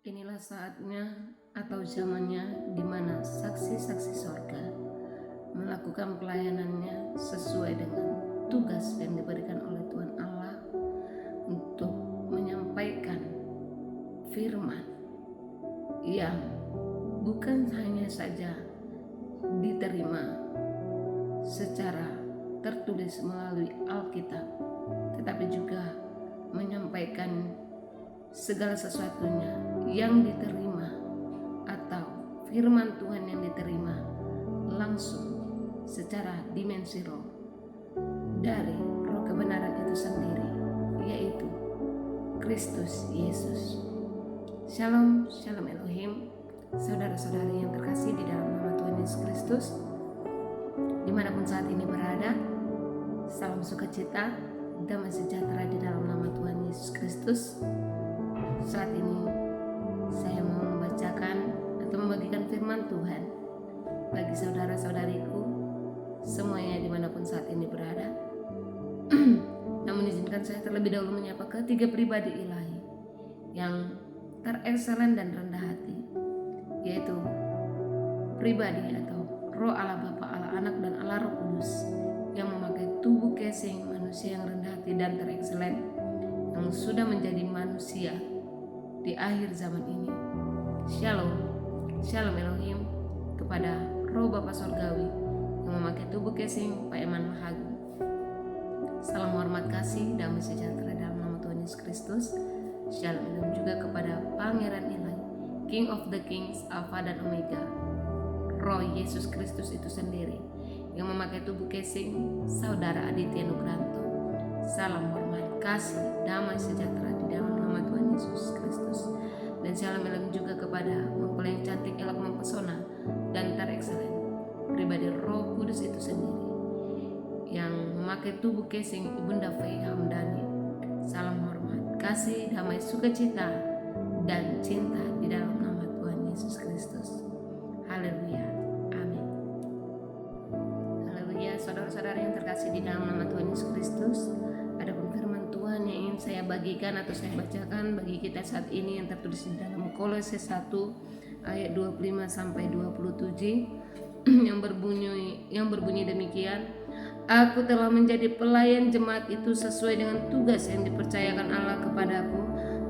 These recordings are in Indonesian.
Inilah saatnya atau zamannya di mana saksi-saksi sorga melakukan pelayanannya sesuai dengan tugas yang diberikan oleh Tuhan Allah untuk menyampaikan firman yang bukan hanya saja diterima secara tertulis melalui Alkitab, tetapi juga menyampaikan segala sesuatunya yang diterima atau firman Tuhan yang diterima langsung secara dimensi roh dari roh kebenaran itu sendiri, yaitu Kristus Yesus. Shalom, shalom Elohim, saudara-saudari yang terkasih di dalam nama Tuhan Yesus Kristus, dimanapun saat ini berada. Salam sukacita, damai sejahtera di dalam nama Tuhan Yesus Kristus. Saat ini saya mau membacakan atau membagikan firman Tuhan bagi saudara-saudariku semuanya dimanapun saat ini berada. Namun izinkan saya terlebih dahulu menyapa ketiga pribadi ilahi yang terekselen dan rendah hati, yaitu pribadi atau Roh Allah Bapa, Allah Anak, dan Allah Roh Kudus yang memakai tubuh casing manusia yang rendah hati dan terekselen yang sudah menjadi manusia di akhir zaman ini. Shalom, shalom Elohim kepada Roh Bapa Sorgawi yang memakai tubuh casing Pak Eman Mahagu. Salam hormat kasih, damai sejahtera dalam nama Tuhan Yesus Kristus. Shalom Elohim juga kepada Pangeran Ilahi, King of the Kings, Alpha dan Omega, Roh Yesus Kristus itu sendiri yang memakai tubuh casing Saudara Aditya Nugranto. Salam hormat kasih, damai sejahtera di dalam nama Tuhan Yesus Kristus. Dan shalom Elohim juga kepada mempelai yang cantik, elok, mempesona, dan terekselen, pribadi Roh Kudus itu sendiri yang memakai tubuh casing Ibunda Fei Hamdani. Salam hormat kasih, damai sukacita, dan cinta di dalam nama Tuhan Yesus Kristus. Haleluya, amin. Haleluya, saudara-saudara yang terkasih di dalam nama Tuhan Yesus Kristus. Ada firman Tuhan yang ingin saya bagikan atau saya bacakan bagi kita saat ini yang tertulis di dalam Kolose 1 ayat 25 sampai 27 yang berbunyi demikian. Aku telah menjadi pelayan jemaat itu sesuai dengan tugas yang dipercayakan Allah kepadaku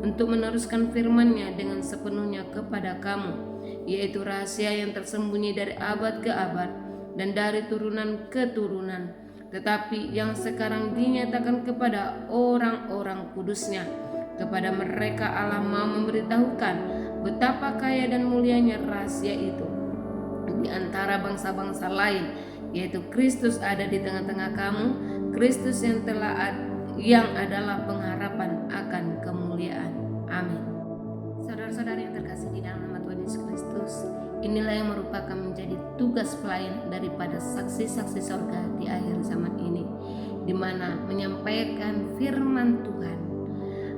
untuk meneruskan firman-Nya dengan sepenuhnya kepada kamu, yaitu rahasia yang tersembunyi dari abad ke abad dan dari turunan ke turunan, tetapi yang sekarang dinyatakan kepada orang-orang kudusnya. Kepada mereka Allah mau memberitahukan betapa kaya dan mulianya rahasia itu di antara bangsa-bangsa lain, yaitu Kristus ada di tengah-tengah kamu, Kristus yang adalah pengharapan akan kemuliaan. Amin. Saudara-saudara yang terkasih di dalam nama Tuhan Yesus Kristus, inilah yang merupakan menjadi tugas pelayan daripada saksi-saksi sorga di akhir zaman ini, di mana menyampaikan firman Tuhan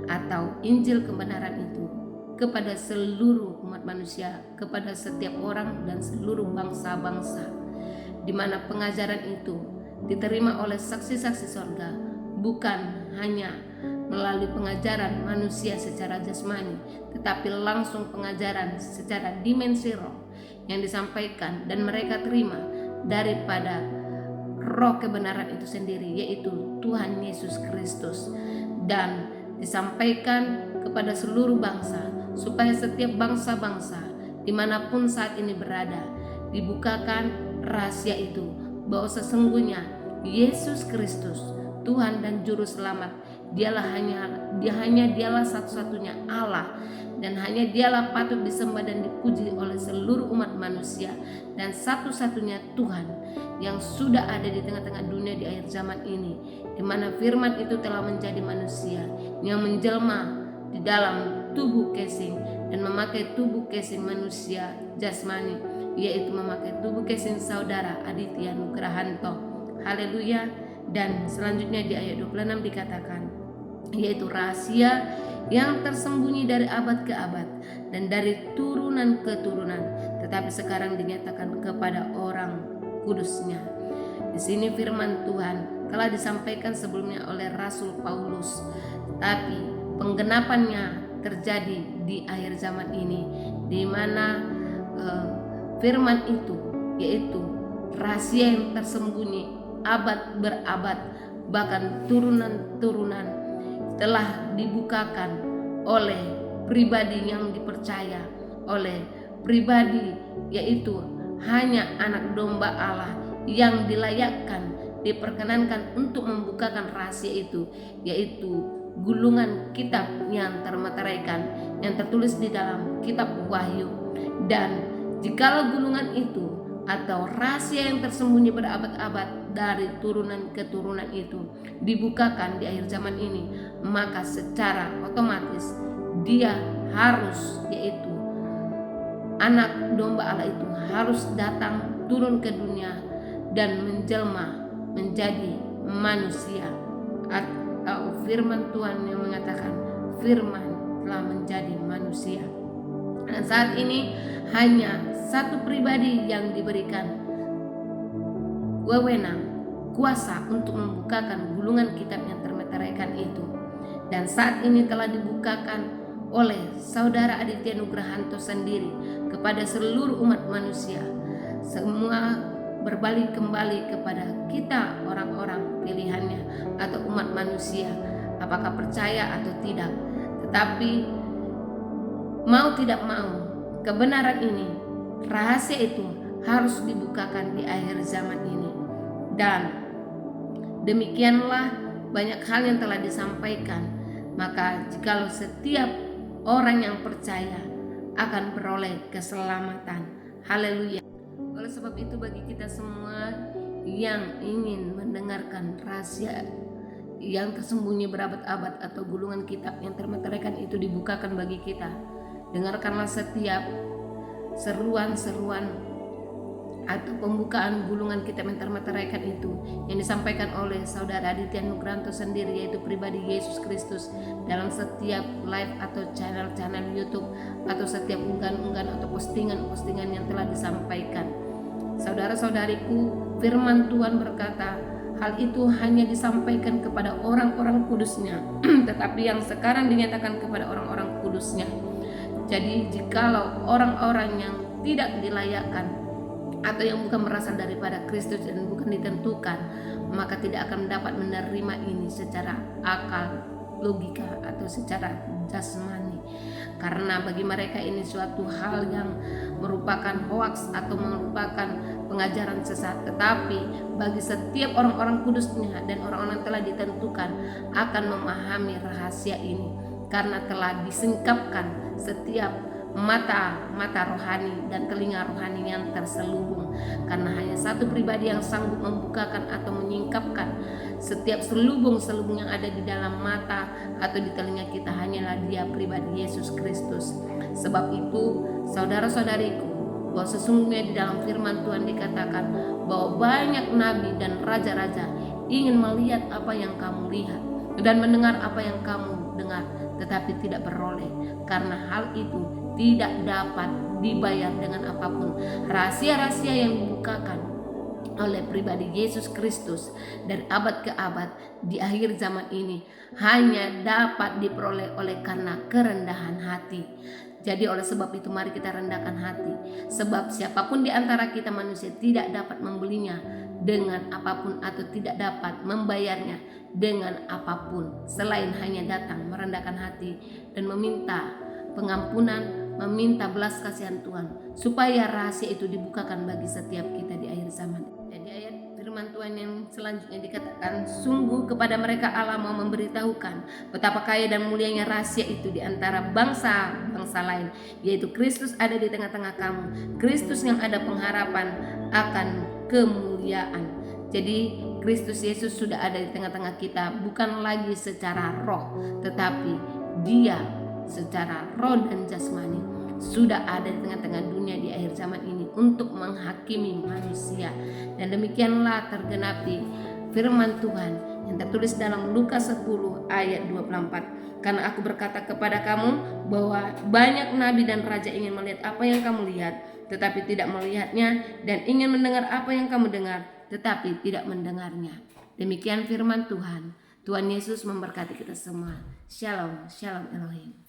atau Injil kebenaran itu kepada seluruh umat manusia, kepada setiap orang dan seluruh bangsa-bangsa, di mana pengajaran itu diterima oleh saksi-saksi sorga, bukan hanya melalui pengajaran manusia secara jasmani, tetapi langsung pengajaran secara dimensi roh yang disampaikan dan mereka terima daripada roh kebenaran itu sendiri, yaitu Tuhan Yesus Kristus, dan disampaikan kepada seluruh bangsa, supaya setiap bangsa-bangsa dimanapun saat ini berada dibukakan rahasia itu, bahwa sesungguhnya Yesus Kristus, Tuhan dan Juru Selamat, dialah satu-satunya Allah, dan hanya dialah patut disembah dan dipuji oleh seluruh umat manusia, dan satu-satunya Tuhan yang sudah ada di tengah-tengah dunia di akhir zaman ini, di mana firman itu telah menjadi manusia yang menjelma di dalam tubuh casing dan memakai tubuh casing manusia jasmani, yaitu memakai tubuh casing Saudara Aditya Nugrahanto. Haleluya. Dan selanjutnya di ayat 26 dikatakan, yaitu rahasia yang tersembunyi dari abad ke abad dan dari turunan ke turunan, tetapi sekarang dinyatakan kepada orang kudusnya. Di sini firman Tuhan telah disampaikan sebelumnya oleh Rasul Paulus, tapi penggenapannya terjadi di akhir zaman ini, di mana firman itu, yaitu rahasia yang tersembunyi abad berabad, bahkan turunan-turunan, telah dibukakan oleh pribadi yang dipercaya, oleh pribadi, yaitu hanya anak domba Allah yang dilayakkan, diperkenankan untuk membukakan rahasia itu, yaitu gulungan kitab yang termeteraikan yang tertulis di dalam kitab Wahyu. Dan jikalau gulungan itu atau rahasia yang tersembunyi berabad-abad dari turunan ke turunan itu dibukakan di akhir zaman ini, maka secara otomatis dia harus, yaitu anak domba Allah itu harus datang turun ke dunia dan menjelma menjadi manusia. Atau firman Tuhan yang mengatakan firman telah menjadi manusia. Dan saat ini hanya satu pribadi yang diberikan wewenang, kuasa untuk membukakan gulungan kitab yang termeteraikan itu. Dan saat ini telah dibukakan oleh Saudara Aditya Nugrahanto sendiri kepada seluruh umat manusia. Semua berbalik kembali kepada kita, orang-orang pilihannya atau umat manusia, apakah percaya atau tidak. Tetapi mau tidak mau, kebenaran ini, rahasia itu harus dibukakan di akhir zaman ini. Dan demikianlah banyak hal yang telah disampaikan. Maka jikalau setiap orang yang percaya akan beroleh keselamatan. Haleluya. Oleh sebab itu, bagi kita semua yang ingin mendengarkan rahasia yang tersembunyi berabad-abad atau gulungan kitab yang termeteraikan itu dibukakan bagi kita, dengarkanlah setiap seruan-seruan atau pembukaan gulungan kitab yang termeteraikan itu yang disampaikan oleh Saudara Aditya Nugrahanto sendiri, yaitu pribadi Yesus Kristus, dalam setiap live atau channel-channel YouTube atau setiap unggahan-unggahan atau postingan-postingan yang telah disampaikan. Saudara-saudariku, firman Tuhan berkata, hal itu hanya disampaikan kepada orang-orang kudusnya, tetapi yang sekarang dinyatakan kepada orang-orang kudusnya. Jadi jikalau orang-orang yang tidak dilayakkan atau yang bukan berasal daripada Kristus dan bukan ditentukan, maka tidak akan dapat menerima ini secara akal, logika atau secara jasmani. Karena bagi mereka ini suatu hal yang merupakan hoaks atau merupakan pengajaran sesat. Tetapi bagi setiap orang-orang kudusnya dan orang-orang yang telah ditentukan akan memahami rahasia ini, karena telah disingkapkan setiap mata rohani dan telinga rohani yang terselubung. Karena hanya satu pribadi yang sanggup membukakan atau menyingkapkan setiap selubung-selubung yang ada di dalam mata atau di telinga kita, hanyalah Dia, pribadi Yesus Kristus. Sebab itu, saudara-saudariku, bahwa sesungguhnya di dalam firman Tuhan dikatakan bahwa banyak nabi dan raja-raja ingin melihat apa yang kamu lihat dan mendengar apa yang kamu dengar, tetapi tidak beroleh, karena hal itu tidak dapat dibayar dengan apapun. Rahasia-rahasia yang dibukakan oleh pribadi Yesus Kristus dari abad ke abad di akhir zaman ini hanya dapat diperoleh oleh karena kerendahan hati. Jadi oleh sebab itu mari kita rendahkan hati, sebab siapapun di antara kita manusia tidak dapat membelinya dengan apapun atau tidak dapat membayarnya dengan apapun selain hanya datang merendahkan hati dan meminta pengampunan, meminta belas kasihan Tuhan, supaya rahasia itu dibukakan bagi setiap kita di akhir zaman. Jadi ayat firman Tuhan yang selanjutnya dikatakan, sungguh kepada mereka Allah mau memberitahukan betapa kaya dan mulianya rahasia itu di antara bangsa-bangsa lain, yaitu Kristus ada di tengah-tengah kamu, Kristus yang ada pengharapan akan kemuliaan. Jadi Kristus Yesus sudah ada di tengah-tengah kita, bukan lagi secara roh, tetapi Dia secara roh dan jasmani sudah ada di tengah-tengah dunia di akhir zaman ini untuk menghakimi manusia. Dan demikianlah tergenapi firman Tuhan yang tertulis dalam Lukas 10 ayat 24. Karena aku berkata kepada kamu bahwa banyak nabi dan raja ingin melihat apa yang kamu lihat, tetapi tidak melihatnya, dan ingin mendengar apa yang kamu dengar, tetapi tidak mendengarnya. Demikian firman Tuhan. Tuhan Yesus memberkati kita semua. Shalom, shalom Elohim.